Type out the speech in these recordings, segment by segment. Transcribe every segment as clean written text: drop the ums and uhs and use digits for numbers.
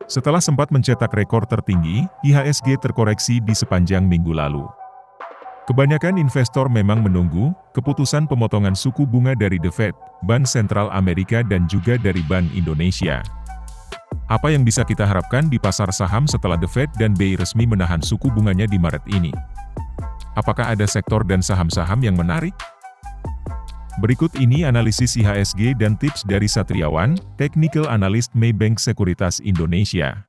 Setelah sempat mencetak rekor tertinggi, IHSG terkoreksi di sepanjang minggu lalu. Kebanyakan investor memang menunggu keputusan pemotongan suku bunga dari The Fed, Bank Sentral Amerika dan juga dari Bank Indonesia. Apa yang bisa kita harapkan di pasar saham setelah The Fed dan BI resmi menahan suku bunganya di Maret ini? Apakah ada sektor dan saham-saham yang menarik? Berikut ini analisis IHSG dan tips dari Satriawan, Technical Analyst Maybank Sekuritas Indonesia.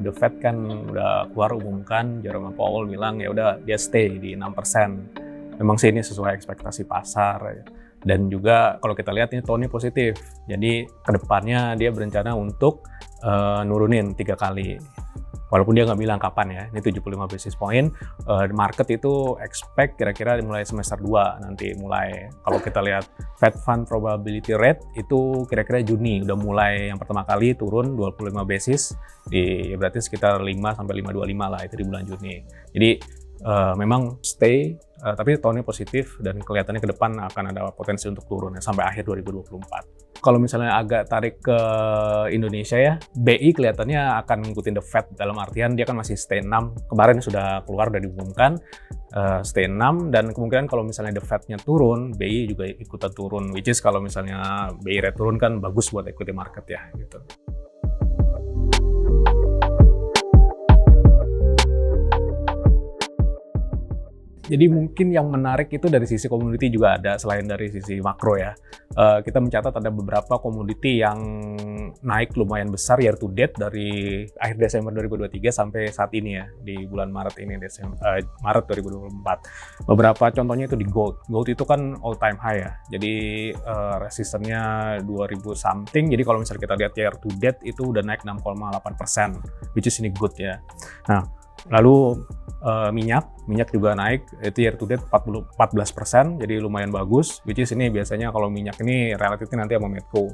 The Fed kan udah keluar umumkan, Jerome Powell bilang ya udah dia stay di 6%. Memang sih ini sesuai ekspektasi pasar. Dan juga kalau kita lihat ini tone-nya positif. Jadi kedepannya dia berencana untuk nurunin 3 kali. Walaupun dia nggak bilang kapan ya, ini 75 basis point, market itu expect kira-kira mulai semester 2 nanti mulai. Kalau kita lihat Fed Fund Probability Rate itu kira-kira Juni, udah mulai yang pertama kali turun 25 basis, berarti sekitar 5-5,25 lah itu di bulan Juni. Jadi memang stay, tapi tone-nya positif dan kelihatannya ke depan akan ada potensi untuk turun ya, sampai akhir 2024. Kalau misalnya agak tarik ke Indonesia ya, BI kelihatannya akan ngikutin The Fed dalam artian dia kan masih stay 6. Kemarin sudah keluar dan diumumkan stay 6 dan kemungkinan kalau misalnya The Fed-nya turun, BI juga ikutan turun. Which is kalau misalnya BI rate turun kan bagus buat equity market ya gitu. Jadi mungkin yang menarik itu dari sisi komoditi juga ada, selain dari sisi makro ya. Kita mencatat ada beberapa komoditi yang naik lumayan besar year to date dari akhir Desember 2023 sampai saat ini ya, di bulan Maret ini, Maret 2024. Beberapa contohnya itu di gold. Gold itu kan all time high ya, jadi resistennya 2000 something, jadi kalau misalnya kita lihat year to date itu udah naik 6,8%, which is ini good ya. Nah, lalu minyak juga naik, itu year to date 14%, jadi lumayan bagus, which is ini biasanya kalau minyak ini relatifnya nanti sama Medco.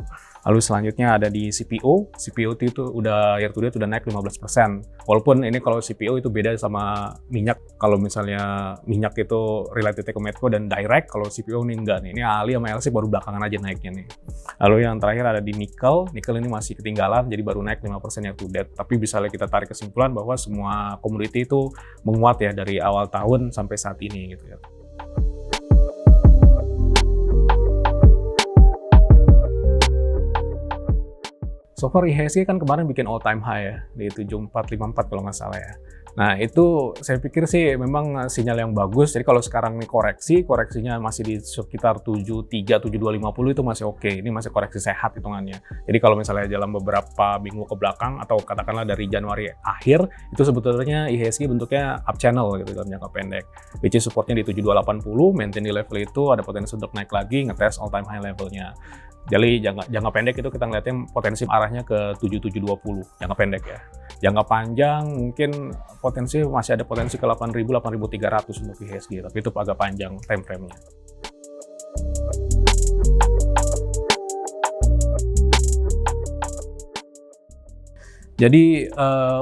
Lalu selanjutnya ada di CPO itu udah year to date udah naik 15%. Walaupun ini kalau CPO itu beda sama minyak, kalau misalnya minyak itu relatif ke Medco dan direct, kalau CPO ini enggak nih, ini Ali sama LC baru belakangan aja naiknya nih. Lalu yang terakhir ada di nikel ini masih ketinggalan, jadi baru naik 5% year to date. Tapi bisa kita tarik kesimpulan bahwa semua komoditi itu menguat ya dari awal tahun sampai saat ini gitu ya. So far IHSG kan kemarin bikin all time high ya di 7454 kalau nggak salah ya. Nah itu saya pikir sih memang sinyal yang bagus. Jadi kalau sekarang nih koreksinya masih di sekitar 73, 7250 itu masih oke. Ini masih koreksi sehat hitungannya. Jadi kalau misalnya dalam beberapa minggu ke belakang atau katakanlah dari Januari akhir itu sebetulnya IHSG bentuknya up channel gitu dalam jangka pendek. Which is supportnya di 7280, maintain di level itu ada potensi untuk naik lagi, ngetes all time high levelnya. Jadi jangka pendek itu kita ngeliatnya potensi arahnya ke 7720 jangka pendek ya. Jangka panjang mungkin masih ada potensi ke 8000, 8300 untuk IHSG, tapi itu agak panjang time frame-nya. Jadi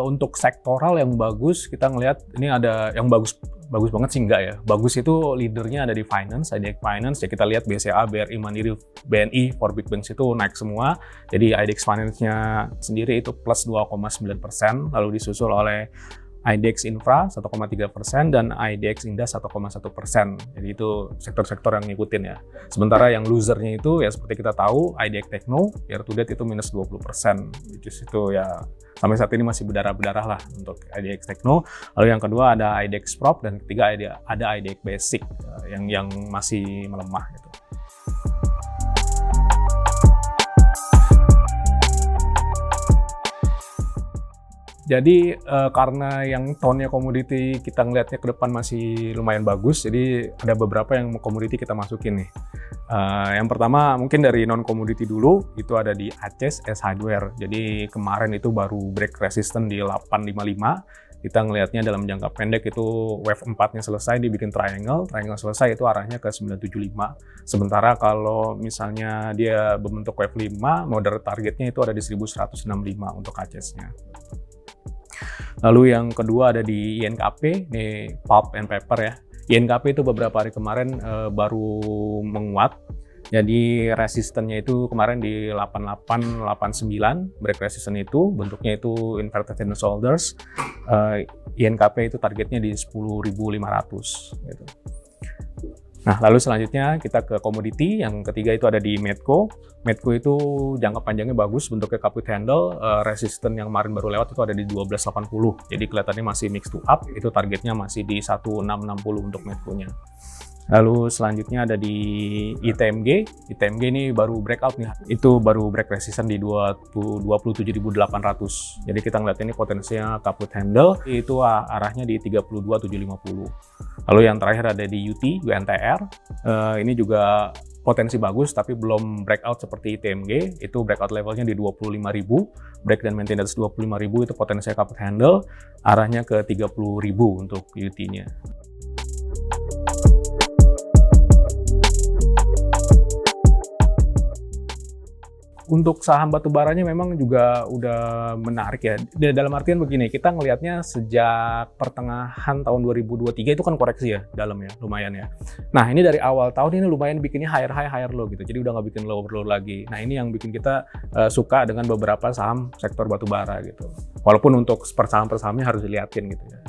untuk sektoral yang bagus kita ngelihat ini ada yang bagus banget sih enggak ya. Bagus itu leadernya ada di finance, IDX Finance ya, kita lihat BCA, BRI, Mandiri, BNI, 4 big banks itu naik semua. Jadi IDX Finance-nya sendiri itu plus 2,9%, lalu disusul oleh IDX Infra 1,3% dan IDX Indah 1,1%. Jadi itu sektor-sektor yang ngikutin ya. Sementara yang losernya itu ya seperti kita tahu IDX Tekno year to date itu minus 20%. Which is itu ya sampai saat ini masih berdarah-berdarah lah untuk IDX Tekno. Lalu yang kedua ada IDX Prop dan ketiga ada IDX Basic yang masih melemah gitu. Jadi karena yang tone-nya komoditi kita ngelihatnya ke depan masih lumayan bagus, jadi ada beberapa yang komoditi kita masukin nih. Yang pertama mungkin dari non-komoditi dulu, itu ada di ACES S Hardware. Jadi kemarin itu baru break resistance di 855. Kita ngelihatnya dalam jangka pendek itu wave 4-nya selesai, dibikin triangle selesai itu arahnya ke 975. Sementara kalau misalnya dia berbentuk wave 5, moderate targetnya itu ada di 1165 untuk ACES-nya. Lalu yang kedua ada di INKP, ini Pulp and Paper ya. INKP itu beberapa hari kemarin baru menguat. Jadi resistennya itu kemarin di 8889 break resistance itu, bentuknya itu inverted head and shoulders. INKP itu targetnya di 10.500 gitu. Nah, lalu selanjutnya kita ke komoditi, yang ketiga itu ada di Medco. Medco itu jangka panjangnya bagus, bentuknya cup handle, resisten yang kemarin baru lewat itu ada di 1280. Jadi kelihatannya masih mix to up, itu targetnya masih di 1660 untuk Medco-nya. Lalu selanjutnya ada di ITMG. ITMG ini baru breakout nih, itu baru break resisten di 27.800. Jadi kita ngeliat ini potensinya cup handle, itu arahnya di 32.750. Lalu yang terakhir ada di UNTR, ini juga potensi bagus tapi belum breakout seperti ITMG, itu breakout levelnya di 25.000, break dan maintenance 25.000 itu potensinya cup handle, arahnya ke 30.000 untuk UT-nya. Untuk saham batubaranya memang juga udah menarik ya. Dalam artian begini, kita ngelihatnya sejak pertengahan tahun 2023 itu kan koreksi ya dalamnya, lumayan ya. Nah ini dari awal tahun ini lumayan bikinnya higher high, higher low gitu. Jadi udah nggak bikin lower low lagi. Nah ini yang bikin kita suka dengan beberapa saham sektor batubara gitu. Walaupun untuk per sahamnya harus dilihatin gitu ya.